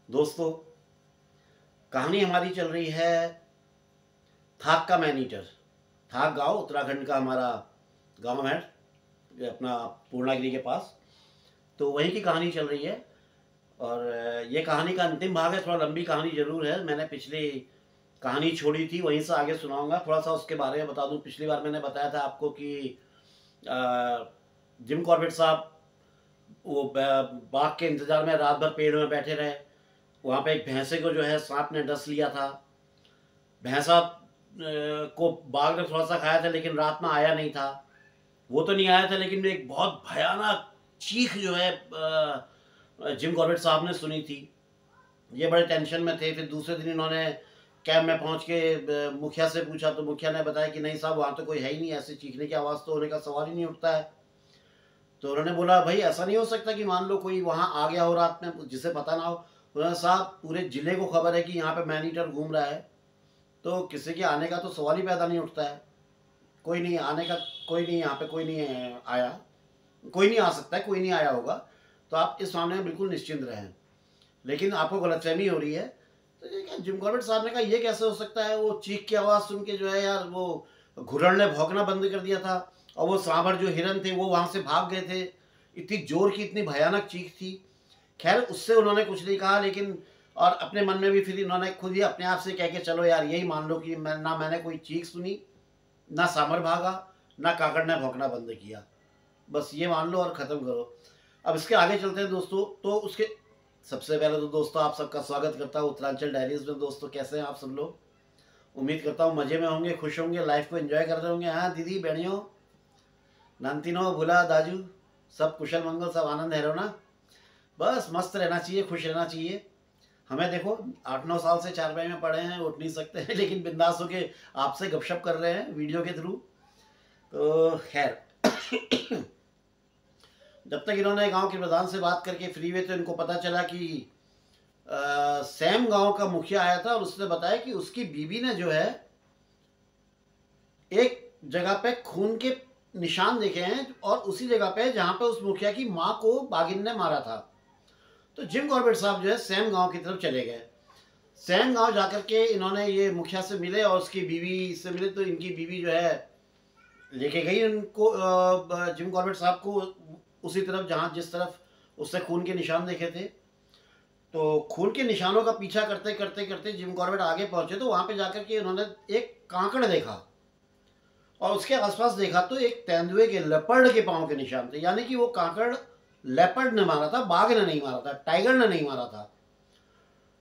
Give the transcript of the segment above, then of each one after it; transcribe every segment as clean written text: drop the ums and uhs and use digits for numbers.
दोस्तों, कहानी हमारी चल रही है थाक का मैन ईटर। थाक गांव उत्तराखंड का हमारा गांव है, ये अपना पूर्णागिरी के पास। तो वहीं की कहानी चल रही है और ये कहानी का अंतिम भाग है। थोड़ा लंबी कहानी जरूर है। मैंने पिछली कहानी छोड़ी थी, वहीं से आगे सुनाऊंगा। थोड़ा सा उसके बारे में बता दूं। पिछली बार मैंने बताया था आपको कि जिम कॉर्बेट साहब वो बाघ के इंतजार में रात भर पेड़ में बैठे रहे। वहाँ पे एक भैंसे को जो है सांप ने डस लिया था। भैंसा को बाघ ने थोड़ा सा खाया था, लेकिन रात में आया नहीं था। वो तो नहीं आया था, लेकिन एक बहुत भयानक चीख जो है जिम कॉर्बेट साहब ने सुनी थी। ये बड़े टेंशन में थे। फिर दूसरे दिन इन्होंने कैंप में पहुंच के मुखिया से पूछा, तो मुखिया ने बताया कि नहीं साहब, वहाँ तो कोई है ही नहीं, ऐसे चीखने की आवाज़ तो होने का सवाल ही नहीं उठता है। तो उन्होंने बोला भाई ऐसा नहीं हो सकता कि मान लो कोई वहाँ आ गया हो रात में जिसे पता ना हो। उन्होंने साहब पूरे जिले को खबर है कि यहाँ पे मैन ईटर घूम रहा है, तो किसी के आने का तो सवाल ही पैदा नहीं उठता है। कोई नहीं आने का, कोई नहीं यहाँ पे, कोई नहीं आया, कोई नहीं आ सकता है, कोई नहीं आया होगा। तो आप इस मामले में बिल्कुल निश्चिंत रहें। लेकिन आपको गलतफहमी हो रही है। तो ये क्या, जिम कॉर्बेट साहब ने कहा ये कैसे हो सकता है। वो चीख की आवाज़ सुन के जो है यार, वो घुरड़ ने भौंकना बंद कर दिया था और वो सांभर जो हिरन थे वो वहाँ से भाग गए थे। इतनी जोर की, इतनी भयानक चीख थी। खैर उससे उन्होंने कुछ नहीं कहा, लेकिन और अपने मन में भी फिर इन्होंने खुद ही अपने आप से कह के चलो यार, यही मान लो कि मैंने कोई चीख सुनी, ना सांभर भागा, ना काकड़ ने भौंकना बंद किया। बस ये मान लो और ख़त्म करो। अब इसके आगे चलते हैं दोस्तों। तो उसके सबसे पहले तो दोस्तों आप सबका स्वागत करता हूँ उत्तरांचल डायरीज में। दोस्तों कैसे हैं आप सब लोग? उम्मीद करता हूँ मज़े में होंगे, खुश होंगे, लाइफ को एंजॉय कर रहे होंगे। हाँ दीदी, बहनियों, नानतीनो, भूला, दाजू, सब कुशल मंगल, सब आनंद है ना? बस मस्त रहना चाहिए, खुश रहना चाहिए। हमें देखो 8-9 साल से चारपाई में पड़े हैं, उठ नहीं सकते हैं, लेकिन बिंदास होके आपसे गपशप कर रहे हैं वीडियो के थ्रू। तो खैर जब तक इन्होंने गांव के प्रधान से बात करके फ्री हुए तो इनको पता चला कि सैम गांव का मुखिया आया था और उसने बताया कि उसकी बीवी ने जो है एक जगह पे खून के निशान देखे हैं, और उसी जगह पे जहां पे उस मुखिया की माँ को बागिन ने मारा था। तो जिम कॉर्बेट साहब जो है सैम गांव की तरफ चले गए। सैम गांव जाकर के इन्होंने ये मुखिया से मिले और उसकी बीवी से मिले। तो इनकी बीवी जो है लेके गई उनको, जिम कॉर्बेट साहब को उसी तरफ जहाँ जिस तरफ उससे खून के निशान देखे थे। तो खून के निशानों का पीछा करते करते करते जिम कॉर्बेट आगे पहुंचे। तो वहाँ पे जाकर के उन्होंने एक कांकड़ देखा और उसके आसपास देखा तो एक तेंदुए के, लेपर्ड के पाँव के निशान थे। यानी कि वो कांकड़ लेपर्ड ने मारा था, बाघ ने नहीं मारा था, टाइगर ने नहीं मारा था।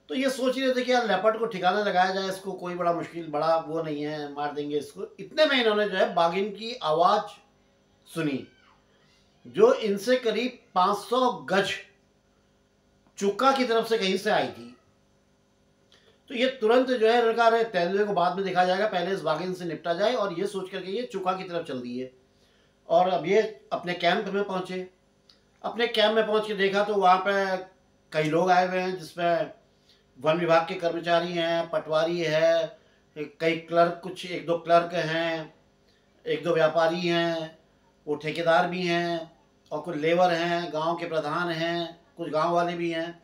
तो ये सोच रहे थे कि यार लेपर्ड को ठिकाना लगाया जाए, इसको कोई बड़ा मुश्किल, बड़ा वो नहीं है, मार देंगे इसको। इतने में इन्होंने जो है बाघिन की आवाज़ सुनी, जो इनसे करीब 500 गज चुक्का की तरफ से कहीं से आई थी। तो ये तुरंत जो है लड़का, रहे तेंदुए को बाद में देखा जाएगा, पहले इस बाघिन से निपटा जाए, और ये सोच करके ये चुक्का की तरफ चल दिए। और अब ये अपने कैंप में पहुंचे। अपने कैंप में पहुंच के देखा तो वहाँ पे कई लोग आए हुए हैं, जिसमें वन विभाग के कर्मचारी हैं, पटवारी है, कई क्लर्क, कुछ 1-2 क्लर्क हैं, 1-2 व्यापारी हैं, वो ठेकेदार भी हैं, और कुछ लेबर हैं, गांव के प्रधान हैं, कुछ गांव वाले भी हैं।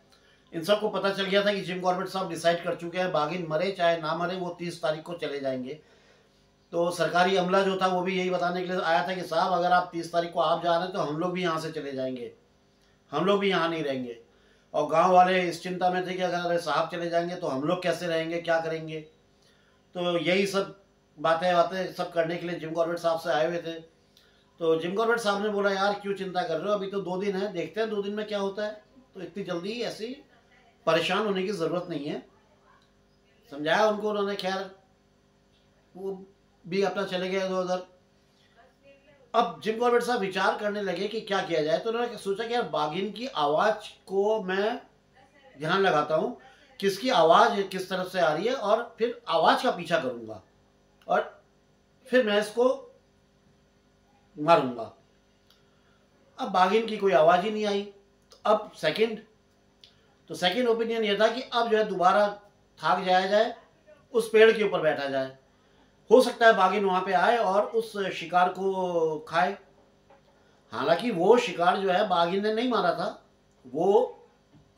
इन सबको पता चल गया था कि जिम कॉर्बेट साहब डिसाइड कर चुके हैं, बाघिन मरे चाहे ना मरे वो 30 तारीख को चले जाएंगे। तो सरकारी अमला जो था वो भी यही बताने के लिए आया था कि साहब अगर आप 30 तारीख को आप जा रहे हैं तो हम लोग भी यहाँ से चले जाएंगे, हम लोग भी यहाँ नहीं रहेंगे। और गांव वाले इस चिंता में थे कि अगर साहब चले जाएंगे तो हम लोग कैसे रहेंगे, क्या करेंगे। तो यही सब बातें सब करने के लिए जिम कॉर्बेट साहब से आए हुए थे। तो जिम कॉर्बेट साहब ने बोला यार क्यों चिंता कर रहे हो, अभी तो 2 दिन है, देखते हैं 2 दिन में क्या होता है। तो इतनी जल्दी ऐसी परेशान होने की ज़रूरत नहीं है, समझाया उनको उन्होंने। खैर वो भी अपना चले गए इधर उधर। अब जिम कॉर्बेट साहब विचार करने लगे कि क्या किया जाए। तो उन्होंने सोचा कि यार बाघिन की आवाज़ को मैं ध्यान लगाता हूँ, किसकी आवाज़ किस तरफ से आ रही है, और फिर आवाज़ का पीछा करूँगा और फिर मैं इसको मारूंगा। अब बाघिन की कोई आवाज़ ही नहीं आई। तो अब सेकंड ओपिनियन ये था कि अब जो है दोबारा थाक जाया जाए, उस पेड़ के ऊपर बैठा जाए। हो सकता है बाघिन वहाँ पे आए और उस शिकार को खाए। हालांकि वो शिकार जो है बाघिन ने नहीं मारा था, वो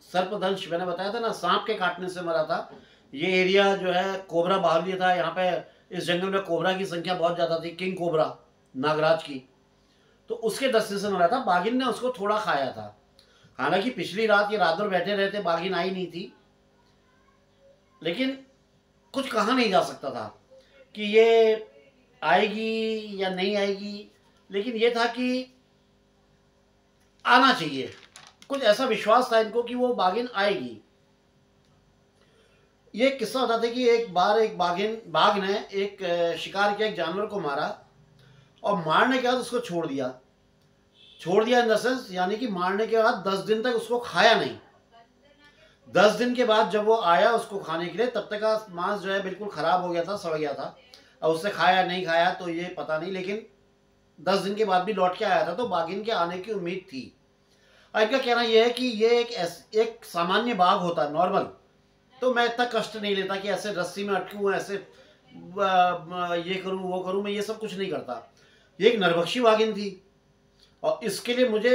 सर्पदंश मैंने बताया था ना, सांप के काटने से मरा था। ये एरिया जो है कोबरा बाहुल्य था, यहाँ पे इस जंगल में कोबरा की संख्या बहुत ज़्यादा थी, किंग कोबरा नागराज की। तो उसके डसने से मरा था। बाघिन ने उसको थोड़ा खाया था। हालांकि पिछली रात ये रात भर बैठे रहते, बाघिन आई नहीं थी, लेकिन कुछ कहा नहीं जा सकता था कि ये आएगी या नहीं आएगी। लेकिन ये था कि आना चाहिए, कुछ ऐसा विश्वास था इनको कि वो बाघिन आएगी। ये किस्सा बताते कि एक बार एक बाघ ने एक शिकार किया, एक जानवर को मारा, और मारने के बाद उसको छोड़ दिया इन द सेंस, यानी कि मारने के बाद 10 दिन तक उसको खाया नहीं। 10 दिन के बाद जब वो आया उसको खाने के लिए, तब तक का मांस जो है बिल्कुल खराब हो गया था, सड़ गया था। अब उससे खाया नहीं खाया तो ये पता नहीं, लेकिन 10 दिन के बाद भी लौट के आया था, तो बाघिन के आने की उम्मीद थी। और इनका कहना यह है कि ये एक सामान्य बाघ होता है, नॉर्मल, तो मैं इतना कष्ट नहीं लेता कि ऐसे रस्सी में अटकूँ, ऐसे ये करूँ वो करूँ, मैं ये सब कुछ नहीं करता। ये एक नरभक्षी बाघिन थी, और इसके लिए मुझे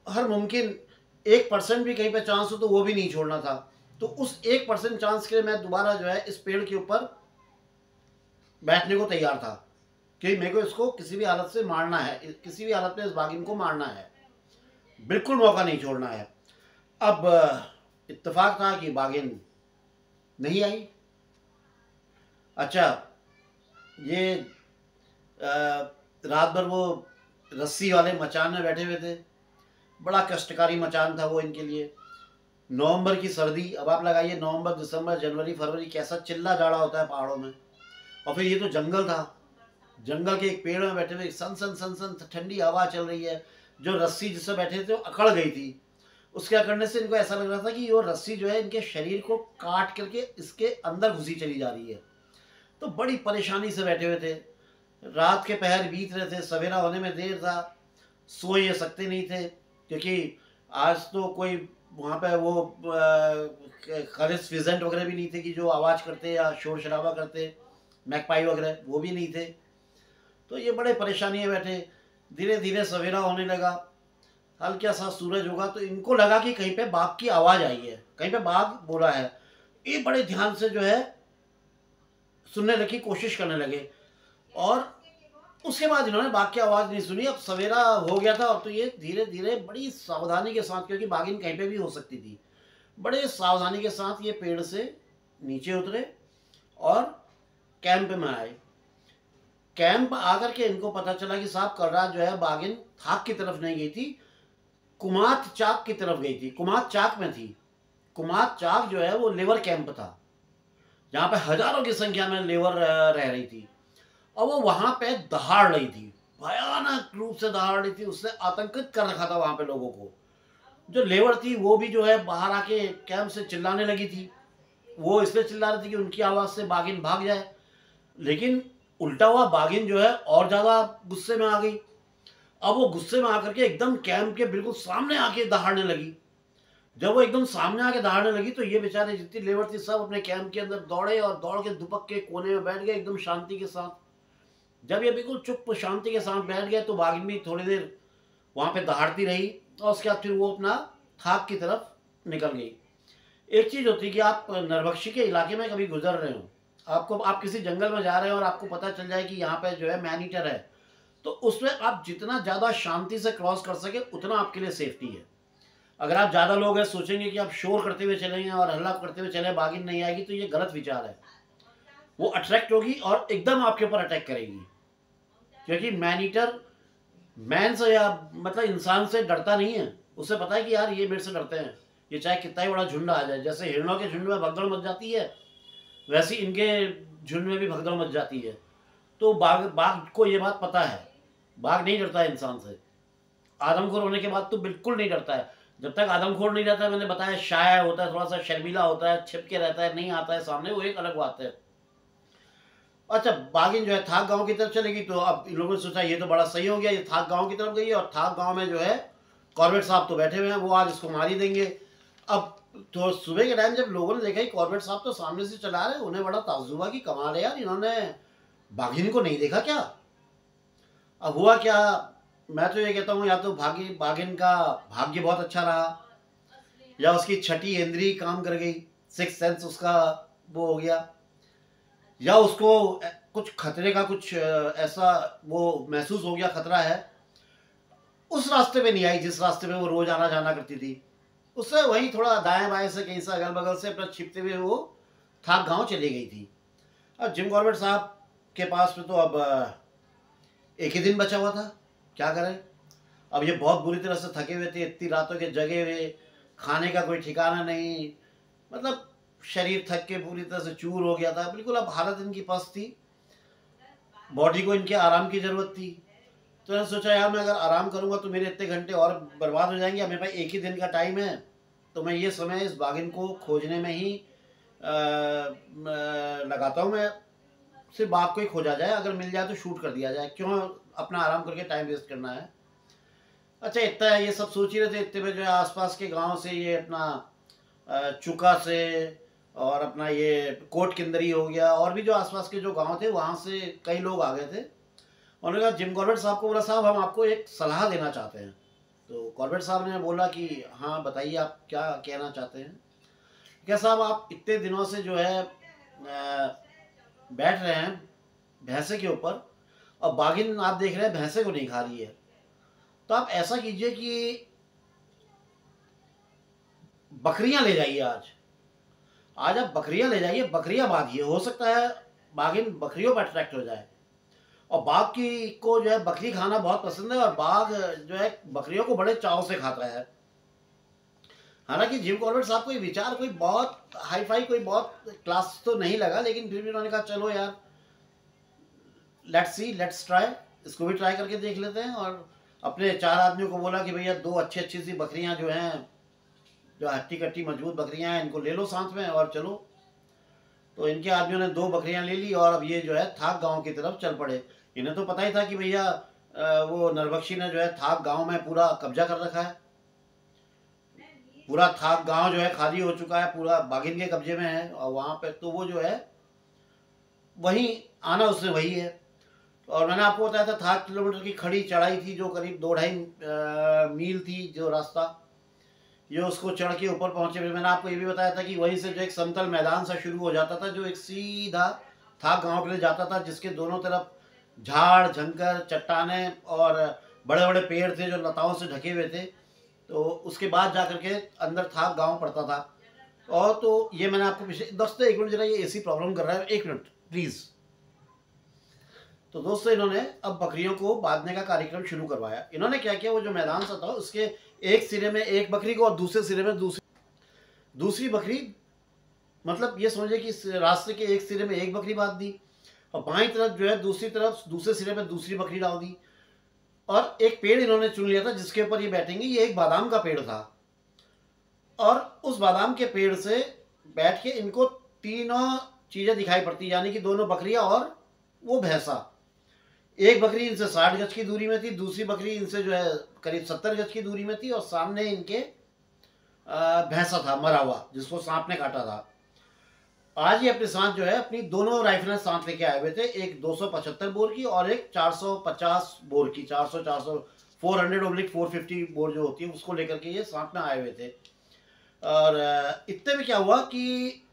हर मुमकिन 1% भी कहीं पे चांस हो तो वो भी नहीं छोड़ना था। तो उस 1% चांस के लिए मैं दोबारा जो है इस पेड़ के ऊपर बैठने को तैयार था, क्योंकि मेरे को इसको किसी भी हालत से मारना है, किसी भी हालत में इस बाघिन को मारना है, बिल्कुल मौका नहीं छोड़ना है। अब इत्तेफाक था कि बाघिन नहीं आई। अच्छा, ये रात भर वो रस्सी वाले मचान में बैठे हुए थे, बड़ा कष्टकारी मचान था वो इनके लिए। नवंबर की सर्दी, अब आप लगाइए नवंबर, दिसंबर, जनवरी, फरवरी, कैसा चिल्ला जाड़ा होता है पहाड़ों में। और फिर ये तो जंगल था, जंगल के एक पेड़ में बैठे हुए, सन सन सन सन ठंडी हवा चल रही है। जो रस्सी जिससे बैठे थे वो अकड़ गई थी, उसके अकड़ने से इनको ऐसा लग रहा था कि वो रस्सी जो है इनके शरीर को काट करके इसके अंदर घुसी चली जा रही है। तो बड़ी परेशानी से बैठे हुए थे। रात के पहर बीत रहे थे, सवेरा होने में देर था, सो ये सकते नहीं थे, क्योंकि आज तो कोई वहाँ पे वो खालिस फिजेंट वगैरह भी नहीं थे कि जो आवाज़ करते या शोर शराबा करते, मैकपाई वगैरह वो भी नहीं थे। तो ये बड़े परेशानी में बैठे। धीरे धीरे सवेरा होने लगा, हल्का सा सूरज होगा, तो इनको लगा कि कहीं पे बाघ की आवाज़ आई है, कहीं पे बाघ बोला है। ये बड़े ध्यान से जो है सुनने लगी, कोशिश करने लगे, और उसके बाद इन्होंने बाघ की आवाज़ नहीं सुनी। अब सवेरा हो गया था, और तो ये धीरे धीरे बड़ी सावधानी के साथ, क्योंकि बाघिन कहीं पे भी हो सकती थी, बड़े सावधानी के साथ ये पेड़ से नीचे उतरे और कैंप में आए। कैंप आकर के इनको पता चला कि साहब कल रात जो है बाघिन थाक की तरफ नहीं गई थी, कुमात चाक की तरफ गई थी, कुमात चाक में थी। कुमात चाक जो है वो लेबर कैंप था, जहाँ पे हजारों की संख्या में लेबर रह रही थी, और वो वहां पे दहाड़ रही थी, भयानक रूप से दहाड़ रही थी। उसने आतंकित कर रखा था वहां पे लोगों को। जो लेबर थी वो भी जो है बाहर आके कैंप से चिल्लाने लगी थी। वो इसलिए चिल्ला रही थी कि उनकी आवाज़ से बाघिन भाग जाए, लेकिन उल्टा हुआ, बाघिन जो है और ज़्यादा गुस्से में आ गई। अब वो गुस्से में आकर के एकदम कैंप के बिल्कुल सामने आके दहाड़ने लगी। जब वो एकदम सामने आके दहाड़ने लगी तो ये बेचारे जितनी लेबर थी सब अपने कैंप के अंदर दौड़े, और दौड़ के दुपक के कोने में बैठ गए एकदम शांति के साथ। जब ये बिल्कुल चुप शांति के साथ बैठ गए तो बाघिन भी थोड़ी देर वहाँ पे दहाड़ती रही, और उसके बाद फिर वो अपना थाक की तरफ निकल गई। एक चीज़ होती है कि आप नरभक्षी के इलाके में कभी गुजर रहे हो, आप किसी जंगल में जा रहे हो और आपको पता चल जाए कि यहाँ पे जो है मैन ईटर है, तो उसमें आप जितना ज़्यादा शांति से क्रॉस कर सके उतना आपके लिए सेफ्टी है। अगर आप ज़्यादा लोग हैं सोचेंगे कि आप शोर करते हुए चलेंगे और हल्ला करते हुए चले, बाघिन नहीं आएगी, तो ये गलत विचार है। वो अट्रैक्ट होगी और एकदम आपके ऊपर अटैक करेगी, क्योंकि मैन ईटर मैन से या मतलब इंसान से डरता नहीं है। उसे पता है कि यार ये मेरे से डरते हैं, ये चाहे कितना ही बड़ा झुंड आ जाए। जैसे हिरणों के झुंड में भगदड़ मच जाती है, वैसे इनके झुंड में भी भगदड़ मच जाती है। तो बाघ को ये बात पता है, बाघ नहीं डरता है इंसान से। आदमखोर होने के बाद तो बिल्कुल नहीं डरता है। जब तक आदमखोर नहीं रहता है, मैंने बताया शाय होता है, थोड़ा सा शर्मीला होता है, छिप के रहता है, नहीं आता है सामने, वो एक अलग बात है। अच्छा, बाघिन जो है थाक गांव की तरफ चलेगी, तो अब इन लोगों ने सोचा ये तो बड़ा सही हो गया, ये थाक गांव की तरफ गई है, और थाक गांव में जो है कॉर्बेट साहब तो बैठे हुए हैं, वो आज इसको मार ही देंगे। अब तो सुबह के टाइम जब लोगों ने देखा कि कॉर्बेट साहब तो सामने से चला रहे हैं, उन्हें बड़ा ताज्जुब कि कमाल है यार, इन्होंने बाघिन को नहीं देखा क्या। अब हुआ क्या, मैं तो ये कहता हूँ या तो बाघिन का भाग्य बहुत अच्छा रहा, या उसकी छठी इंद्री काम कर गई, सिक्स सेंस उसका वो हो गया, या उसको कुछ खतरे का कुछ ऐसा वो महसूस हो गया, खतरा है, उस रास्ते पे नहीं आई जिस रास्ते पे वो रोज आना जाना करती थी, उससे वहीं थोड़ा दाएं बाएं से कहीं से अगल बगल से अपना छिपते हुए वो थाक गांव चली गई थी। अब जिम कॉर्बेट साहब के पास में तो अब एक ही दिन बचा हुआ था, क्या करें। अब ये बहुत बुरी तरह से थके हुए थे, इतनी रातों के जगे हुए, खाने का कोई ठिकाना नहीं, मतलब शरीर थक के पूरी तरह से चूर हो गया था बिल्कुल। अब हालत इनकी पस्त थी, बॉडी को इनके आराम की ज़रूरत थी। तो मैंने सोचा यार मैं अगर आराम करूंगा तो मेरे इतने घंटे और बर्बाद हो जाएंगे। अब मेरे पास एक ही दिन का टाइम है, तो मैं ये समय इस बागिन को खोजने में ही लगाता हूँ। मैं सिर्फ बाग को ही खोजा जाए, अगर मिल जाए तो शूट कर दिया जाए, क्यों अपना आराम करके टाइम वेस्ट करना है। अच्छा इतना है, ये सब सोच ही रहे थे, इतने में जो है आसपास के गांव से ये अपना चुका से और अपना ये कोट किंदरी हो गया, और भी जो आसपास के जो गांव थे वहाँ से कई लोग आ गए थे। उन्होंने कहा जिम कॉर्बेट साहब को, बोला साहब हम आपको एक सलाह देना चाहते हैं। तो कॉर्बेट साहब ने बोला कि हाँ बताइए आप क्या कहना चाहते हैं। क्या साहब आप इतने दिनों से जो है बैठ रहे हैं भैंसे के ऊपर, और बागिन आप देख रहे हैं भैंसे को नहीं खा रही है, तो आप ऐसा कीजिए कि बकरियां ले जाइए। आज आप बकरियां ले जाइए, बकरियां बांधिए, हो सकता है बागिन बकरियों पर अट्रैक्ट हो जाए। और बाघ की को जो है बकरी खाना बहुत पसंद है, और बाघ जो है बकरियों को बड़े चाव से खाता है। हालांकि जिम कॉर्बेट साहब को ये विचार कोई बहुत हाई फाई, कोई बहुत क्लास तो नहीं लगा, लेकिन फिर भी उन्होंने कहा चलो यार लेट्स ट्राई, इसको भी ट्राई करके देख लेते हैं। और अपने 4 आदमियों को बोला कि भैया 2 अच्छी सी बकरियां जो हैं, जो हट्टी कट्टी मजबूत बकरियां हैं, इनको ले लो साथ में और चलो। तो इनके आदमियों ने 2 बकरियां ले ली और अब ये जो है थाक गांव की तरफ चल पड़े। इन्हें तो पता ही था कि भैया वो नरबख्शी ने जो है थाक गांव में पूरा कब्जा कर रखा है, पूरा थाक गांव जो है खाली हो चुका है, पूरा बागिन के कब्जे में है। और वहाँ पे तो वो जो है वहीं आना उसने वही है। और मैंने आपको बताया था 7 किलोमीटर की खड़ी चढ़ाई थी, जो करीब 2-2.5 मील थी जो रास्ता, ये उसको चढ़ के ऊपर पहुंचे। फिर मैंने आपको ये भी बताया था कि वहीं से जो एक समतल मैदान सा शुरू हो जाता था, जो एक सीधा थाक गांव के लिए जाता था, जिसके दोनों तरफ झाड़ झंकर चट्टाने और बड़े बड़े पेड़ थे जो लताओं से ढके हुए थे। तो उसके बाद जाकर के अंदर थाक गांव पड़ता था। और तो ये मैंने आपको पिछले दोस्तों 1 मिनट जरा, ये एसी प्रॉब्लम कर रहा है, 1 मिनट प्लीज। तो दोस्तों इन्होंने अब बकरियों को बांधने का कार्यक्रम शुरू करवाया। इन्होंने क्या किया, वो जो मैदान सा था उसके एक सिरे में एक बकरी को और दूसरे सिरे में दूसरी बकरी, मतलब ये समझे कि इस रास्ते के एक सिरे में एक बकरी बांध दी, और बाईं तरफ जो है दूसरी तरफ दूसरे सिरे में दूसरी बकरी डाल दी। और एक पेड़ इन्होंने चुन लिया था जिसके ऊपर ये बैठेंगे। ये एक बादाम का पेड़ था, और उस बादाम के पेड़ से बैठ के इनको तीनों चीजें दिखाई पड़ती, यानी कि दोनों बकरियां और वो भैंसा। एक बकरी इनसे 60 गज की दूरी में थी, दूसरी बकरी इनसे जो है करीब 70 गज की दूरी में थी, और सामने इनके भैंसा था मरा हुआ, जिसको सांप ने काटा था। आज ये अपने साथ जो है अपनी दोनों राइफलें साथ लेके आए हुए थे, एक 275 बोर की और एक 450 बोर की, 400-450 बोर जो होती है उसको लेकर के ये साथ में आए हुए थे। और इतने में क्या हुआ कि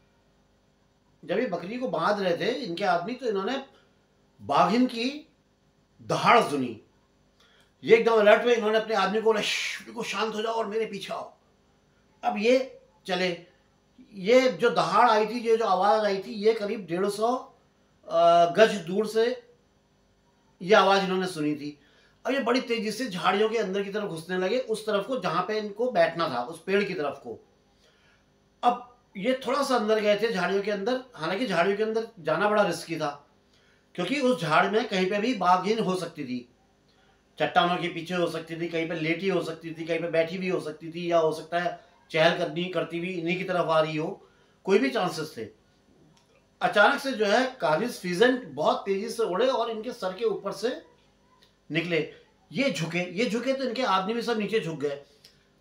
जब ये बकरी को बांध रहे थे इनके आदमी, तो इन्होंने बाघिन की दहाड़ सुनी। ये एकदम अलर्ट हुए, इन्होंने अपने आदमी को बोला शांत हो जाओ और मेरे पीछे आओ। अब ये चले, ये जो दहाड़ आई थी, ये जो आवाज आई थी, ये करीब 150 गज दूर से ये आवाज इन्होंने सुनी थी। अब ये बड़ी तेजी से झाड़ियों के अंदर की तरफ घुसने लगे, उस तरफ को जहां पे इनको बैठना था, उस पेड़ की तरफ को। अब ये थोड़ा सा अंदर गए थे झाड़ियों के अंदर, हालांकि झाड़ियों के अंदर जाना बड़ा रिस्की था, क्योंकि उस झाड़ में कहीं पे भी बाघिन हो सकती थी, चट्टानों के पीछे हो सकती थी, कहीं पे लेटी हो सकती थी, कहीं पे बैठी भी हो सकती थी, या हो सकता है चहल करती हुई इन्हीं की तरफ आ रही हो, कोई भी चांसेस थे। अचानक से जो है कालिस फिजेंट बहुत तेजी से उड़े और इनके सर के ऊपर से निकले। ये झुके तो इनके आदमी भी सब नीचे झुक गए।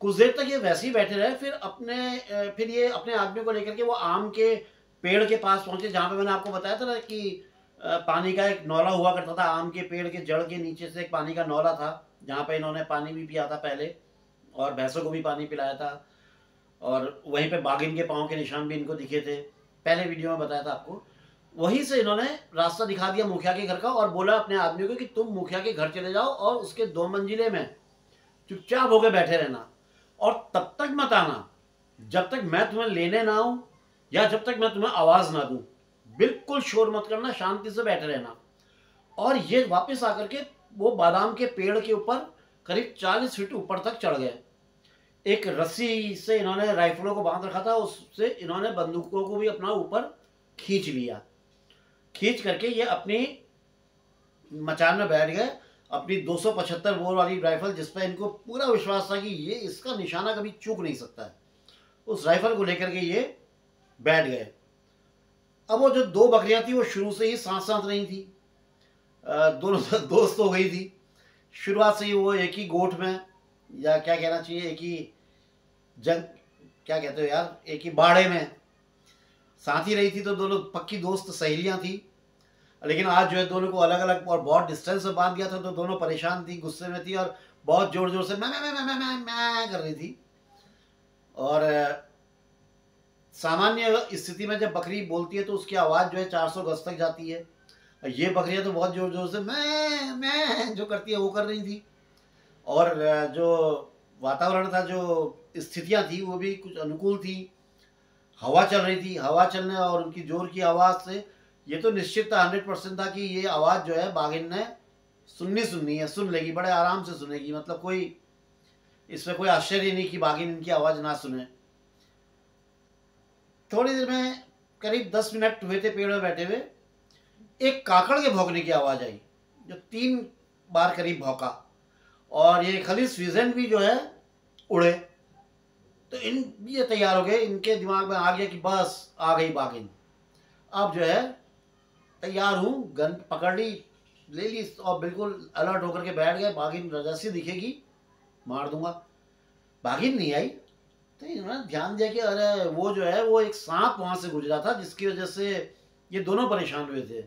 कुछ देर तक ये वैसे ही बैठे रहे, फिर ये अपने आदमी को लेकर के वो आम के पेड़ के पास पहुंचे, जहां पे मैंने आपको बताया था ना कि पानी का एक नौला हुआ करता था, आम के पेड़ के जड़ के नीचे से एक पानी का नौला था, जहाँ पे इन्होंने पानी भी पिया था पहले और भैंसों को भी पानी पिलाया था। और वहीं पे बाघिन के पाँव के निशान भी इनको दिखे थे, पहले वीडियो में बताया था आपको। वहीं से इन्होंने रास्ता दिखा दिया मुखिया के घर का और बोला अपने आदमियों को कि तुम मुखिया के घर चले जाओ और उसके 2 मंजिले में चुपचाप होकर बैठे रहना और तब तक मत आना जब तक मैं तुम्हें लेने ना आऊं या जब तक मैं तुम्हें आवाज ना दूं। बिल्कुल शोर मत करना, शांति से बैठे रहना। और ये वापस आकर के वो बादाम के पेड़ के ऊपर करीब 40 फीट ऊपर तक चढ़ गए। एक रस्सी से इन्होंने राइफलों को बांध रखा था, उससे इन्होंने बंदूकों को भी अपना ऊपर खींच लिया। खींच करके ये अपनी मचान में बैठ गए, अपनी 275 बोर वाली राइफल जिस पर इनको पूरा विश्वास था कि ये इसका निशाना कभी चूक नहीं सकता है, उस राइफल को लेकर के ये बैठ गए। अब वो जो 2 बकरियां थी वो शुरू से ही साथ साथ नहीं थी, दोनों दोस्त हो गई थी शुरुआत से ही। वो एक ही गोठ में, या क्या कहना चाहिए, एक ही जंग, क्या कहते हो यार, एक ही बाड़े में साथ ही रही थी। तो दोनों पक्की दोस्त सहेलियां थी। लेकिन आज जो है दोनों को अलग अलग और बहुत डिस्टेंस में बांध दिया था, तो दोनों परेशान थी, गुस्से में थी और बहुत जोर जोर से मैं कर रही थी। और सामान्य स्थिति में जब बकरी बोलती है तो उसकी आवाज़ जो है 400 गज तक जाती है। ये बकरियां तो बहुत जोर जोर से मैं जो करती है वो कर रही थी। और जो वातावरण था, जो स्थितियां थी, वो भी कुछ अनुकूल थी। हवा चल रही थी, हवा चलने और उनकी जोर की आवाज़ से ये तो निश्चित था, 100% था कि ये आवाज़ जो है बाघिन ने सुननी है, सुन लेगी, बड़े आराम से सुनेगी। मतलब कोई इसमें कोई आश्चर्य नहीं कि बाघिन इनकी आवाज़ ना सुने। थोड़ी देर में, करीब 10 मिनट हुए थे पेड़ में बैठे हुए, एक काकड़ के भौंकने की आवाज़ आई जो 3 बार करीब भौंका। और ये खलीस फिजेंट भी जो है उड़े। तो ये तैयार हो गए, इनके दिमाग में आ गया कि बस आ गई बाघिन, अब जो है तैयार हूँ, गन पकड़ ली, ले ली और बिल्कुल अलर्ट होकर के बैठ गए। बाघिन जैसी दिखेगी मार दूंगा। बाघिन नहीं आई तो इन्होंने ध्यान दिया कि अरे वो जो है वो एक सांप वहाँ से गुजरा था, जिसकी वजह से ये दोनों परेशान हुए थे,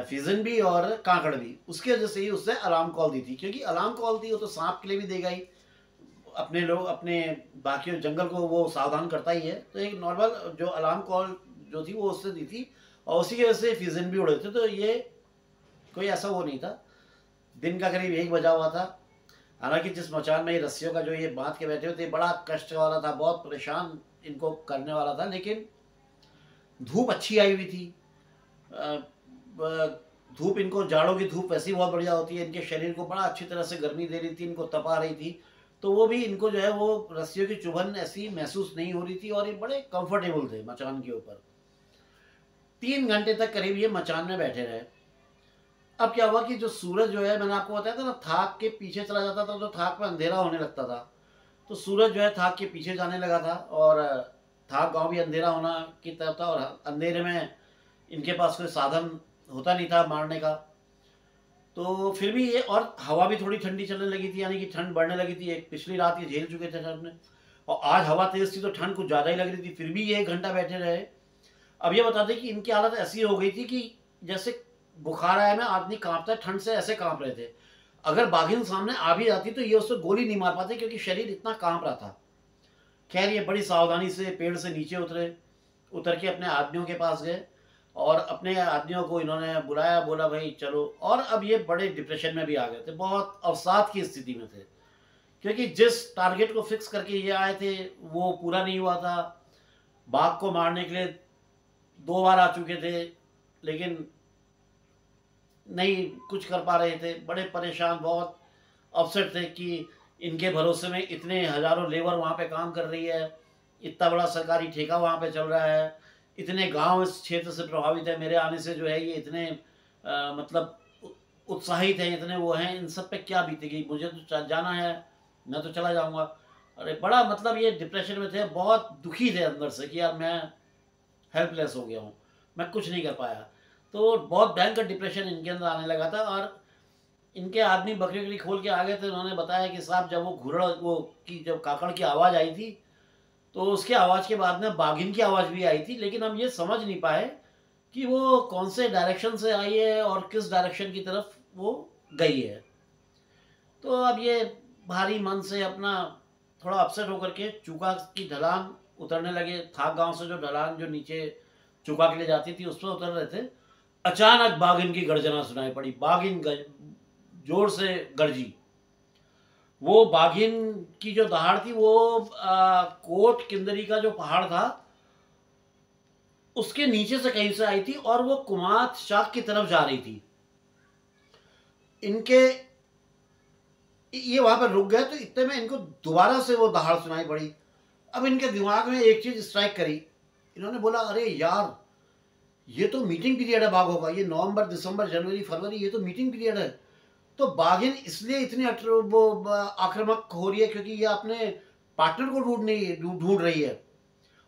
फिजन भी और कांकड़ भी। उसकी वजह से ही उससे अलार्म कॉल दी थी, क्योंकि अलार्म कॉल दी वो तो सांप के लिए भी देगा ही, अपने लोग अपने बाकी जंगल को वो सावधान करता ही है। तो एक नॉर्मल जो अलार्म कॉल जो थी वो उससे दी थी और उसी की वजह से फिजन भी उड़े थे। तो ये कोई ऐसा वो नहीं था। दिन का करीब 1 बजा हुआ था। हालांकि जिस मचान में ये रस्सियों का जो ये बांध के बैठे हुए थे, बड़ा कष्ट वाला था, बहुत परेशान इनको करने वाला था। लेकिन धूप अच्छी आई हुई थी। धूप, इनको जाड़ों की धूप वैसे ही बहुत बढ़िया होती है, इनके शरीर को बड़ा अच्छी तरह से गर्मी दे रही थी, इनको तपा रही थी। तो वो भी इनको जो है वो रस्सियों की चुभन ऐसी महसूस नहीं हो रही थी और ये बड़े कंफर्टेबल थे मचान के ऊपर। 3 घंटे तक करीब ये मचान में बैठे रहे। अब क्या हुआ कि जो सूरज जो है, मैंने आपको बताया था ना, थाक के पीछे चला जाता था तो थाक में अंधेरा होने लगता था। तो सूरज जो है थाक के पीछे जाने लगा था और थाक गांव भी अंधेरा होना की तरफ था। और अंधेरे में इनके पास कोई साधन होता नहीं था मारने का। तो फिर भी ये, और हवा भी थोड़ी ठंडी चलने लगी थी, यानी कि ठंड बढ़ने लगी थी। एक पिछली रात ये झेल चुके थे ठंड में और आज हवा तेज थी तो ठंड कुछ ज़्यादा ही लग रही थी। फिर भी ये 1 घंटा बैठे रहे। अब ये बता दें कि इनकी हालत ऐसी हो गई थी कि जैसे बुखार आया में आदमी कांपता है, ठंड से ऐसे कांप रहे थे। अगर बाघिन सामने आ भी जाती तो ये उससे गोली नहीं मार पाते, क्योंकि शरीर इतना कांप रहा था। खैर ये बड़ी सावधानी से पेड़ से नीचे उतर के अपने आदमियों के पास गए और अपने आदमियों को इन्होंने बुलाया, बोला भाई चलो। और अब ये बड़े डिप्रेशन में भी आ गए थे, बहुत अवसाद की स्थिति में थे, क्योंकि जिस टारगेट को फिक्स करके ये आए थे वो पूरा नहीं हुआ था। बाघ को मारने के लिए 2 बार आ चुके थे, लेकिन नहीं कुछ कर पा रहे थे। बड़े परेशान, बहुत अपसेट थे कि इनके भरोसे में इतने हजारों लेबर वहाँ पे काम कर रही है, इतना बड़ा सरकारी ठेका वहाँ पे चल रहा है, इतने गांव इस क्षेत्र से प्रभावित है, मेरे आने से जो है ये इतने मतलब उत्साहित हैं, इतने वो हैं, इन सब पे क्या बीतेगी, मुझे तो जाना है, मैं तो चला जाऊँगा। अरे बड़ा मतलब ये डिप्रेशन में थे, बहुत दुखी थे अंदर से कि यार मैं हेल्पलेस हो गया हूँ, मैं कुछ नहीं कर पाया। तो बहुत भयंकर डिप्रेशन इनके अंदर आने लगा था। और इनके आदमी बकरी बकरी खोल के आ गए थे। उन्होंने बताया कि साहब जब वो की जब काकड़ की आवाज़ आई थी तो उसके आवाज़ के बाद में बाघिन की आवाज़ भी आई थी, लेकिन हम ये समझ नहीं पाए कि वो कौन से डायरेक्शन से आई है और किस डायरेक्शन की तरफ वो गई है। तो अब ये भारी मन से अपना थोड़ा अपसेट होकर के चूका की ढलान उतरने लगे। थाक गांव से जो ढलान जो नीचे चूका के लिए जाती थी उस पर उतर रहे थे। अचानक बाघिन की गर्जना सुनाई पड़ी। बाघिन जोर से गरजी। वो बाघिन की जो दहाड़ थी वो कोट किंदरी का जो पहाड़ था उसके नीचे से कहीं से आई थी और वो कुमात शाख की तरफ जा रही थी। इनके ये वहां पर रुक गए तो इतने में इनको दोबारा से वो दहाड़ सुनाई पड़ी। अब इनके दिमाग में एक चीज स्ट्राइक करी। इन्होंने बोला अरे यार ये तो मीटिंग पीरियड है बाघों का, ये नवंबर दिसंबर जनवरी फरवरी ये तो मीटिंग पीरियड है। तो बाघिन इसलिए इतनी वो आक्रामक हो रही है क्योंकि ये अपने पार्टनर को ढूंढ रही है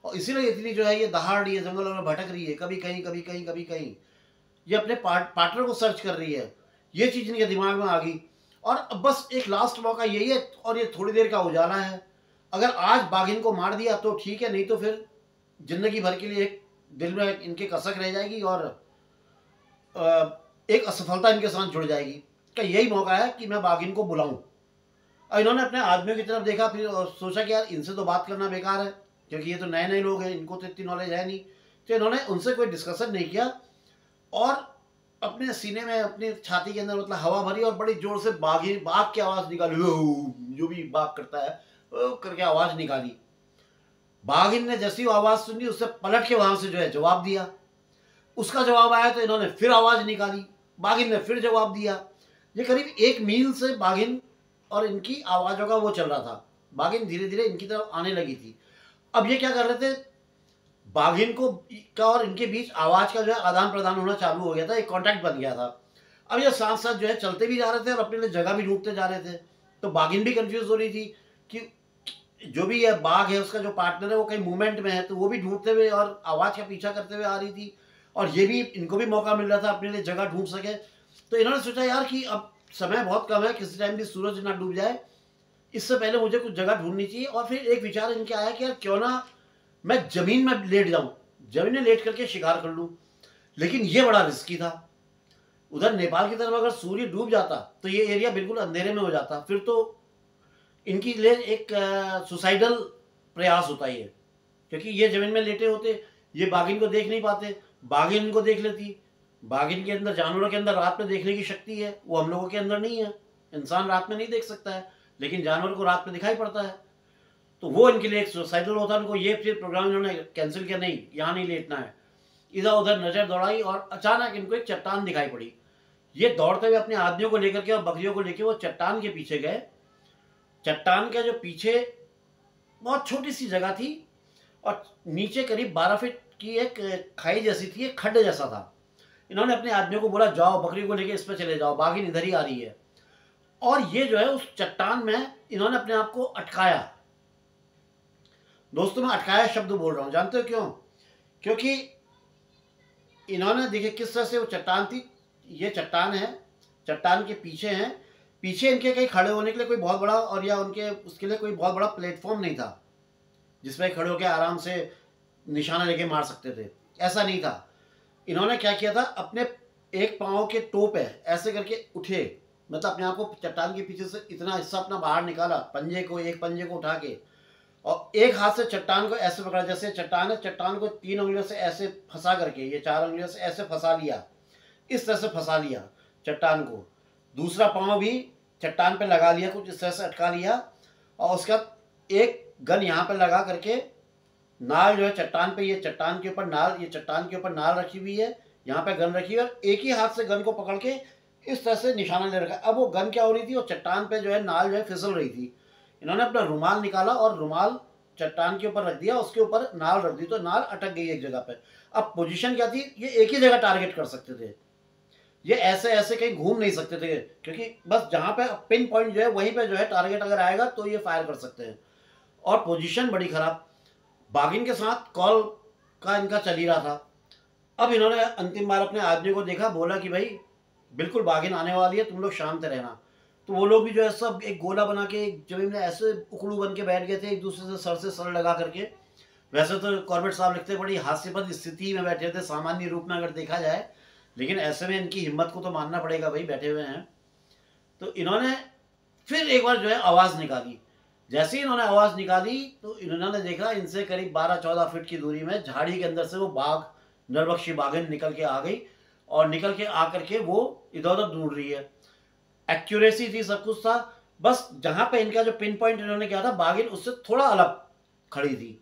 और इसीलिए इतनी जो है ये दहाड़ रही है, जंगलों में भटक रही है, कभी कहीं कभी कहीं कभी कहीं ये अपने पार्टनर को सर्च कर रही है। ये चीज इनके दिमाग में आ गई और अब बस एक लास्ट मौका यही है और ये थोड़ी देर का उजाला है। अगर आज बाघिन को मार दिया तो ठीक है, नहीं तो फिर जिंदगी भर के लिए एक दिल में इनके कसक रह जाएगी और एक असफलता इनके साथ जुड़ जाएगी। का यही मौका है कि मैं बाघिन को बुलाऊं। और इन्होंने अपने आदमियों की तरफ देखा, फिर सोचा कि यार इनसे तो बात करना बेकार है क्योंकि ये तो नए नए लोग हैं, इनको तो इतनी नॉलेज है नहीं। तो इन्होंने उनसे कोई डिस्कशन नहीं किया और अपने सीने में अपनी छाती के अंदर मतलब हवा भरी और बड़ी जोर से बाघ की आवाज निकाली। जो भी बाघ करता है करके आवाज निकाली। बाघिन ने जैसी आवाज सुनी उससे पलट के वहां से जो है जवाब दिया। उसका जवाब आया तो इन्होंने फिर आवाज निकाली। बाघिन ने फिर जवाब दिया। ये करीब 1 मील से बाघिन और इनकी आवाजों का वो चल रहा था। बाघिन धीरे धीरे इनकी तरफ आने लगी थी। अब ये क्या कर रहे थे, बाघिन को का और इनके बीच आवाज का जो है आदान प्रदान होना चालू हो गया था, एक कांटेक्ट बन गया था। अब ये साथ साथ जो है चलते भी जा रहे थे और अपने लिए जगह भी ढूंढते जा रहे थे। तो बाघिन भी कंफ्यूज हो रही थी कि जो भी ये बाघ है उसका जो पार्टनर है वो कहीं मूवमेंट में है, तो वो भी ढूंढते हुए और आवाज का पीछा करते हुए आ रही थी और ये भी इनको भी मौका मिल रहा था अपने लिए जगह ढूंढ सके। तो इन्होंने सोचा यार कि अब समय बहुत कम है, किसी टाइम भी सूरज ना डूब जाए, इससे पहले मुझे कुछ जगह ढूंढनी चाहिए। और फिर एक विचार इनके आया कि यार क्यों ना मैं जमीन में लेट जाऊं, जमीन में लेट करके शिकार कर लूं। लेकिन ये बड़ा रिस्की था। उधर नेपाल की तरफ अगर सूर्य डूब जाता तो ये एरिया बिल्कुल अंधेरे में हो जाता, फिर तो इनकी लिए एक सुसाइडल प्रयास होता है, क्योंकि ये जमीन में लेटे होते, ये बाघिन को देख नहीं पाते, बाघिन इनको देख लेती। बाघिन के अंदर, जानवरों के अंदर रात में देखने की शक्ति है, वो हम लोगों के अंदर नहीं है। इंसान रात में नहीं देख सकता है लेकिन जानवर को रात में दिखाई पड़ता है, तो वो इनके लिए एक सुसाइडल होता है। उनको ये फिर प्रोग्राम इन्होंने कैंसिल किया, नहीं यहाँ नहीं लेटना है। इधर उधर नजर दौड़ाई और अचानक इनको एक चट्टान दिखाई पड़ी। ये दौड़ते हुए अपने आदमियों को लेकर के और बकरियों को लेकर वो चट्टान के पीछे गए। चट्टान के जो पीछे बहुत छोटी सी जगह थी और नीचे करीब 12 फीट की एक खाई जैसी थी, एक खड्डे जैसा था। इन्होंने अपने आदमियों को बोला जाओ बकरी को लेके इस पे चले जाओ, बाघिन इधर ही आ रही है। और ये जो है उस चट्टान में इन्होंने अपने आप को अटकाया। दोस्तों मैं अटकाया शब्द बोल रहा हूं, जानते हो क्यों? क्योंकि इन्होंने देखिए किस तरह से वो चट्टान थी, ये चट्टान है, चट्टान के पीछे है, पीछे इनके कहीं खड़े होने के लिए कोई बहुत बड़ा और या उनके उसके लिए कोई बहुत बड़ा प्लेटफॉर्म नहीं था जिसमें खड़े होकर आराम से निशाना लेके मार सकते थे, ऐसा नहीं था। इन्होंने क्या किया था, अपने एक पांव के टो पे ऐसे करके उठे, मतलब अपने आप को चट्टान के पीछे से इतना हिस्सा अपना बाहर निकाला, पंजे को, एक पंजे को उठा के, और एक हाथ से चट्टान को ऐसे पकड़ा, जैसे चट्टान है, चट्टान को 3 उंगलियों से ऐसे फंसा करके, ये 4 उंगलियों से ऐसे फंसा लिया, इस तरह से फंसा लिया चट्टान को। दूसरा पांव भी चट्टान पे लगा लिया, कुछ इस तरह से अटका लिया, और उसके बाद एक गन यहाँ पे लगा करके, नाल जो है चट्टान पे, ये चट्टान के ऊपर नाल, ये चट्टान के ऊपर नाल रखी हुई है, यहाँ पे गन रखी है, और एक ही हाथ से गन को पकड़ के इस तरह से निशाना ले रखा है। अब वो गन क्या हो रही थी, वो चट्टान पे जो है नाल जो है फिसल रही थी। इन्होंने अपना रुमाल निकाला और रुमाल चट्टान के ऊपर रख दिया, उसके ऊपर नाल रख दी, तो नाल अटक गई एक जगह पे। अब पोजीशन क्या थी, ये एक ही जगह टारगेट कर सकते थे, ये ऐसे ऐसे कहीं घूम नहीं सकते थे, क्योंकि बस जहां पे पिन पॉइंट जो है वहीं पे जो है टारगेट अगर आएगा तो ये फायर कर सकते हैं। और पोजीशन बड़ी खराब, बाघिन के साथ कॉल का इनका चल ही रहा था। अब इन्होंने अंतिम बार अपने आदमी को देखा, बोला कि भाई बिल्कुल बाघिन आने वाली है, तुम लोग शांत रहना। तो वो लोग भी जो है सब एक गोला बना के जमीन में ऐसे उकड़ू बन के बैठ गए थे, एक दूसरे से सर लगा करके। वैसे तो कॉर्बेट साहब लिखते बड़ी हास्यास्पद स्थिति में बैठे थे सामान्य रूप में अगर देखा जाए, लेकिन ऐसे में इनकी हिम्मत को तो मानना पड़ेगा, भाई बैठे हुए हैं। तो इन्होंने फिर एक बार जो है आवाज़ निकाली, जैसे ही इन्होंने आवाज़ निकाली तो इन्होंने देखा इनसे करीब 12-14 फीट की दूरी में झाड़ी के अंदर से वो बाघ, नरभक्षी बाघिन निकल के आ गई और निकल के आकर के वो इधर-उधर ढूंढ रही है। एक्यूरेसी थी, सब कुछ था, बस जहाँ पे इनका जो पिन पॉइंट इन्होंने किया था बाघिन उससे थोड़ा अलग खड़ी थी।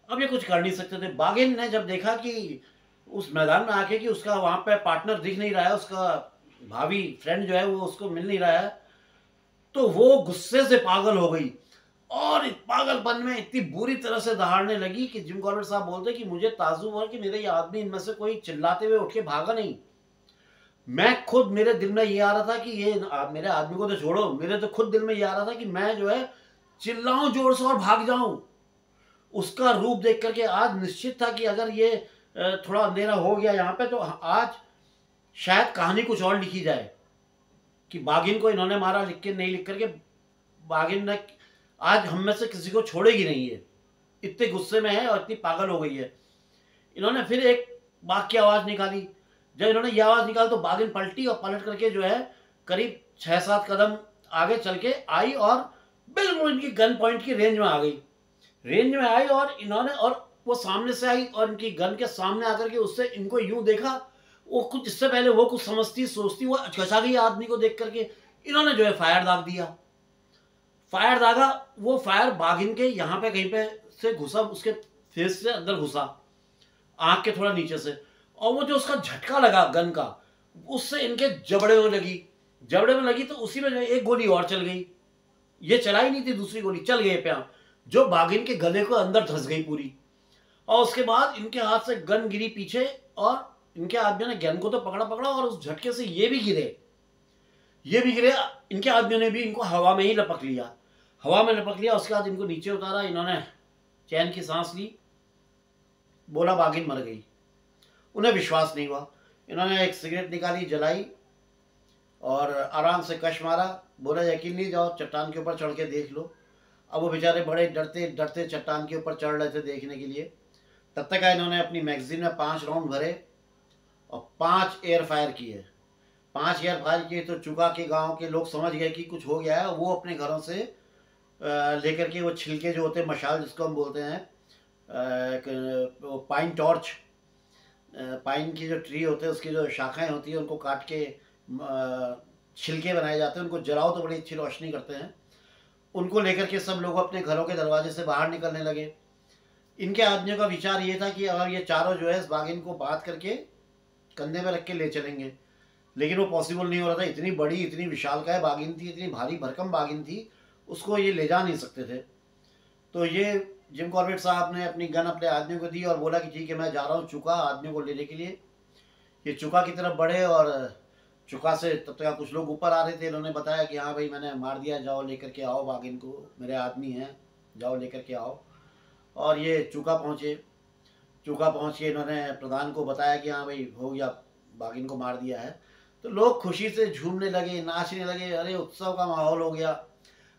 अब ये कुछ कर नहीं सकते थे। बाघिन ने जब देखा कि उस मैदान में आके कि उसका वहाँ पे पार्टनर दिख नहीं रहा है, उसका भावी फ्रेंड जो है वो उसको मिल नहीं रहा है, तो वो गुस्से से पागल हो गई और इस पागलपन में इतनी बुरी तरह से दहाड़ने लगी कि जिम कॉर्बेट साहब बोलते कि मुझे ताज्जुब हुआ कि मेरे ये आदमी इनमें से कोई चिल्लाते हुए उठ के भागा नहीं। मैं खुद, मेरे दिल में ये आ रहा था कि ये मेरे आदमी को तो छोड़ो, मेरे तो खुद दिल में ये आ रहा था कि मैं जो है चिल्लाऊं जोर से और भाग जाऊं। उसका रूप देख करके आज निश्चित था कि अगर ये थोड़ा अंधेरा हो गया यहाँ पे तो आज शायद कहानी कुछ और लिखी जाए कि बाघिन को इन्होंने मारा, लिख के नहीं लिख करके बाघिन ने आज हम में से किसी को छोड़ेगी नहीं है, इतने गुस्से में है और इतनी पागल हो गई है। इन्होंने फिर एक बाघ की आवाज़ निकाली। जब इन्होंने ये आवाज़ निकाली तो बाघिन पलटी और पलट करके जो है करीब 6-7 कदम आगे चल के आई और बिल्कुल इनकी गन पॉइंट की रेंज में आ गई। रेंज में आई और इन्होंने, और वो सामने से आई और इनकी गन के सामने आकर के उससे इनको यूं देखा। वो कुछ, इससे पहले वो कुछ समझती सोचती, वो अचकचा गई आदमी को देख करके। इन्होंने जो है फायर दाग दिया। फायर दागा, वो फायर बाघिन के यहाँ पे कहीं पे से घुसा, उसके फेस से अंदर घुसा, आंख के थोड़ा नीचे से, और वो जो उसका झटका लगा गन का, उससे इनके जबड़े में लगी। जबड़े में लगी तो उसी में जो एक गोली और चल गई। ये चलाई नहीं थी, दूसरी गोली चल गई पे, जो बाघिन के गले को अंदर धंस गई पूरी। और उसके बाद इनके हाथ से गन गिरी पीछे और इनके आदमियों ने गन को तो पकड़ा पकड़ा और उस झटके से ये भी गिरे। इनके आदमियों ने भी इनको हवा में ही लपक लिया। हवा में लपक लिया, उसके बाद इनको नीचे उतारा। इन्होंने चैन की सांस ली, बोला बाघिन मर गई। उन्हें विश्वास नहीं हुआ। इन्होंने एक सिगरेट निकाली, जलाई और आराम से कश मारा। बोला यकीन नहीं, जाओ चट्टान के ऊपर चढ़ के देख लो। अब वो बेचारे बड़े डरते डरते चट्टान के ऊपर चढ़ रहे थे देखने के लिए। तब तक इन्होंने अपनी मैगजीन में 5 राउंड भरे और 5 एयर फायर किए। 5 एयर फायर किए तो चुका के गांव के लोग समझ गए कि कुछ हो गया है। वो अपने घरों से लेकर के वो छिलके जो होते हैं, मशाल जिसको हम बोलते हैं, पाइन टॉर्च, पाइन की जो ट्री होते हैं उसकी जो शाखाएं होती हैं उनको काट के छिलके बनाए जाते हैं, उनको जलाओ तो बड़ी अच्छी रोशनी करते हैं। उनको लेकर के सब लोग अपने घरों के दरवाजे से बाहर निकलने लगे। इनके आदमियों का विचार ये था कि अगर ये चारों जो है इस बाघिन को बांध करके कंधे में रख के ले चलेंगे, लेकिन वो पॉसिबल नहीं हो रहा था। इतनी बड़ी, इतनी विशालकाय बाघिन थी, इतनी भारी भरकम बाघिन थी, उसको ये ले जा नहीं सकते थे। तो ये जिम कॉर्बेट साहब ने अपनी गन अपने आदमियों को दी और बोला कि ठीक है मैं जा रहा हूँ चुका आदमियों को लेने के लिए। ये चुका की तरफ बढ़े और चुका से तब तक कुछ लोग ऊपर आ रहे थे। इन्होंने बताया कि हाँ भाई मैंने मार दिया, जाओ लेकर के आओ बाघिन को, मेरे आदमी हैं, जाओ लेकर के आओ। और ये चुका पहुँचे। चुका पहुँच के इन्होंने प्रधान को बताया कि हाँ भाई हो गया, बाघिन को मार दिया है। तो लोग खुशी से झूमने लगे, नाचने लगे, अरे उत्सव का माहौल हो गया।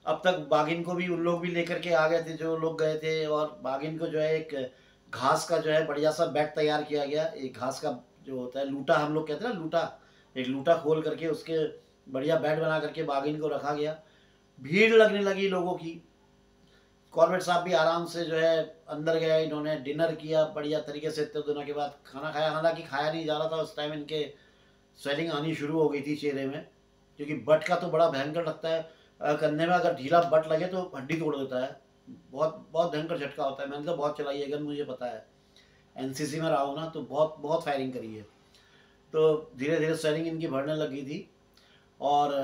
अब तक बाघिन को भी उन लोग भी लेकर के आ गए थे जो लोग गए थे, और बाघिन को जो है एक घास का जो है बढ़िया सा बेड तैयार किया गया। एक घास का जो होता है लूटा, हम लोग कहते हैं ना लूटा, एक लूटा खोल करके उसके बढ़िया बेड बना करके बाघिन को रखा गया। भीड़ लगने लगी लोगों की। कॉर्बेट साहब भी आराम से जो है अंदर गए। इन्होंने डिनर किया बढ़िया तरीके से। इतने दिनों के बाद खाना खाया, हालांकि खाया नहीं जा रहा था उस टाइम। इनके स्वेलिंग आनी शुरू हो गई थी चेहरे में, क्योंकि बट का तो बड़ा भयंकर लगता है। कंधे में अगर ढीला बट लगे तो हड्डी तोड़ देता है। बहुत बहुत भयंकर झटका होता है। मैंने तो बहुत चलाई है गन, मुझे पता है, एनसीसी में रहा हूँ ना, तो बहुत बहुत फायरिंग करी है। तो धीरे धीरे स्वेलिंग इनकी बढ़ने लगी थी और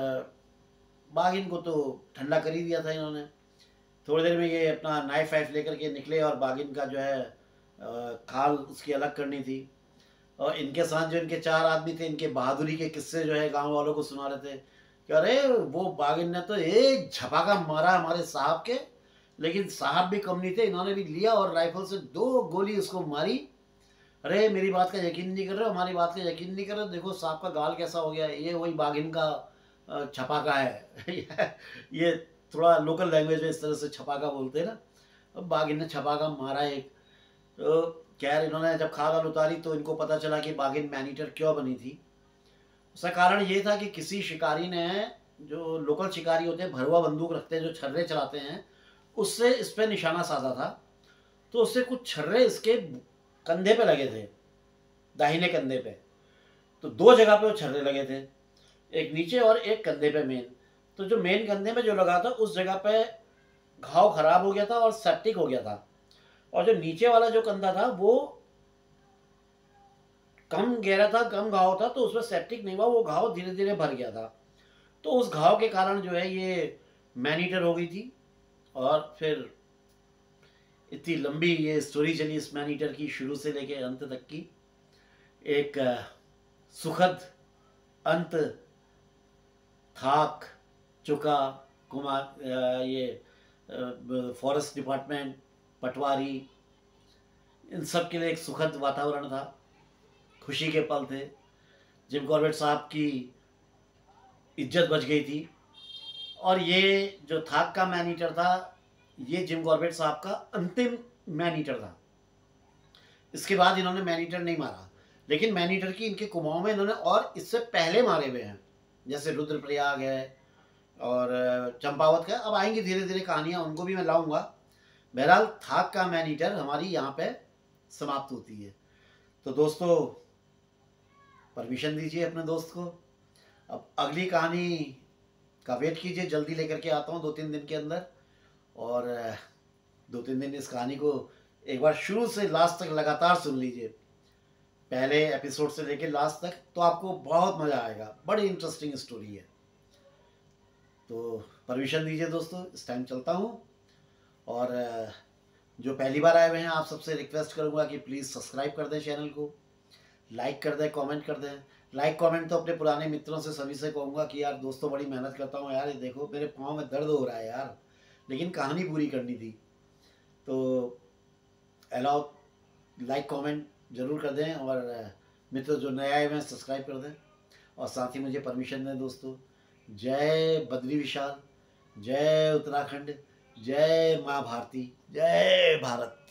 बाघिन को तो ठंडा कर ही दिया था इन्होंने। थोड़ी देर में ये अपना नाइफ वाइफ लेकर के निकले और बाघिन का जो है खाल उसकी अलग करनी थी। और इनके साथ जो इनके 4 आदमी थे, इनके बहादुरी के किस्से जो है गांव वालों को सुना रहे थे कि अरे वो बाघिन ने तो एक झपाका मारा हमारे साहब के, लेकिन साहब भी कम नहीं थे, इन्होंने भी लिया और राइफल से 2 गोली उसको मारी। अरे मेरी बात का यकीन नहीं कर रहे हो, हमारी बात का यकीन नहीं कर रहे हो, देखो साहब का गाल कैसा हो गया। ये वही बाघिन का छपाका है। ये थोड़ा लोकल लैंग्वेज में इस तरह से छपाका बोलते हैं ना। अब बाघिन ने छपाका मारा एक। तो खैर इन्होंने जब खाल उतारी तो इनको पता चला कि बाघिन मैनीटर क्यों बनी थी। उसका कारण ये था कि किसी शिकारी ने, जो लोकल शिकारी होते हैं भरवा बंदूक रखते हैं, जो छर्रे चलाते हैं, उससे इस पे निशाना साधा था। तो उससे कुछ छर्रे इसके कंधे पे लगे थे, दाहिने कंधे पे। तो 2 जगह पे वो छर्रे लगे थे, एक नीचे और एक कंधे पे मेन। तो जो मेन कंधे में जो लगा था उस जगह पे घाव खराब हो गया था और सेप्टिक हो गया था, और जो नीचे वाला जो कंधा था वो कम गहरा था, कम घाव था, तो उसमें सेप्टिक नहीं हुआ, वो घाव धीरे धीरे भर गया था। तो उस घाव के कारण जो है ये मैनीटर हो गई थी। और फिर इतनी लंबी ये स्टोरी चली इस मैनीटर की, शुरू से लेके अंत तक की। एक सुखद अंत थाक चुका कुमार, ये फॉरेस्ट डिपार्टमेंट, पटवारी, इन सब के लिए एक सुखद वातावरण था, खुशी के पल थे। जिम कॉर्बेट साहब की इज्जत बच गई थी। और ये जो थाक का मैन ईटर था, ये जिम कॉर्बेट साहब का अंतिम मैन ईटर था। इसके बाद इन्होंने मैन ईटर नहीं मारा, लेकिन मैन ईटर की इनके कुमाऊं में इन्होंने और इससे पहले मारे हुए हैं, जैसे रुद्रप्रयाग है और चंपावत का। अब आएंगी धीरे धीरे कहानियाँ, उनको भी मैं लाऊंगा। बहरहाल थाक का मैन ईटर हमारी यहाँ पे समाप्त होती है। तो दोस्तों परमिशन दीजिए अपने दोस्त को, अब अगली कहानी का वेट कीजिए, जल्दी लेकर के आता हूँ 2-3 दिन के अंदर। और 2-3 दिन इस कहानी को एक बार शुरू से लास्ट तक लगातार सुन लीजिए, पहले एपिसोड से लेकर लास्ट तक, तो आपको बहुत मज़ा आएगा। बड़ी इंटरेस्टिंग स्टोरी है। तो परमिशन दीजिए दोस्तों, इस टाइम चलता हूँ। और जो पहली बार आए हुए हैं, आप सबसे रिक्वेस्ट करूँगा कि प्लीज़ सब्सक्राइब कर दें चैनल को, लाइक कर दें, कमेंट कर दें। लाइक कमेंट तो अपने पुराने मित्रों से सभी से कहूँगा कि यार दोस्तों बड़ी मेहनत करता हूँ यार, ये देखो मेरे पाँव में दर्द हो रहा है यार, लेकिन कहानी पूरी करनी थी। तो अलाउ लाइक कमेंट ज़रूर कर दें, और मित्र जो नए आए हुए हैं सब्सक्राइब कर दें, और साथ ही मुझे परमिशन दें दोस्तों। जय बद्री विशाल, जय उत्तराखंड, जय माँ भारती, जय भारत।